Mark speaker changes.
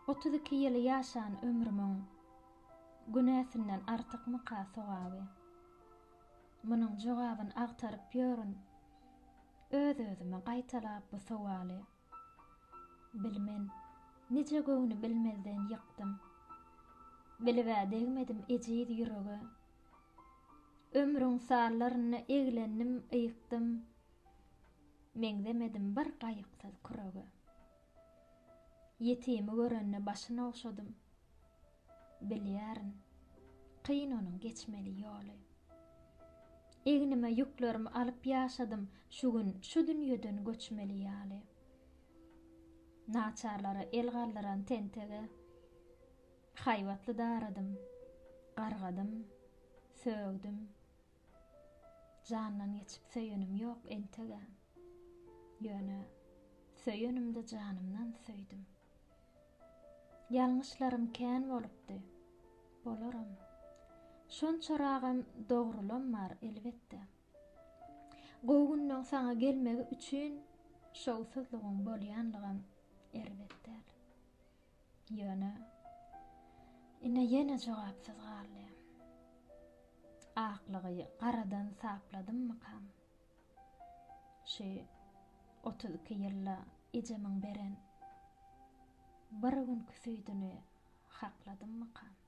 Speaker 1: 32 ýyl ýaşan ömrümiň günäsinden artykmy sogaby? Munyň jogabyny agtaryp ýörün. Öz-özüme gaýtalap bu sowaly. Bilmen, neje göwüni bilmezden ýykdym. Bilibä degmedim ejiz ýüregi. Ömrüň sallaryny eglendim, ýykdym. Meňzemedim bir gaýyksyz kuregi. Ýetimi görenne başyna oşadym. Bilýärin, kyn onuň geçmeli ýoly. Egnime ýüklerimi alyp ýaşadym, şu gün şu dünýeden göçmeli ýaly. Naçarlara el galdyran tentege, haýwatly daradym, gargadym, sögdüm. Jandan geçip söýenim ýok entege. Ýöne söýenimde janymdan söýdüm. Ýalňyşlarym kän bolupdy. Bolaram. Şonçaragam dogrulanmar elbetde. Gowgundan saňa gelmegi üçin şowsuzlygyň bolýanlygam elbetde. Ýöne ine ýene jogapsyz galdy. Aklygy garadan sapladymmy kam? Şe 32 ýylla ejemiň beren bir gün küsüýdüni hakladymmy kam?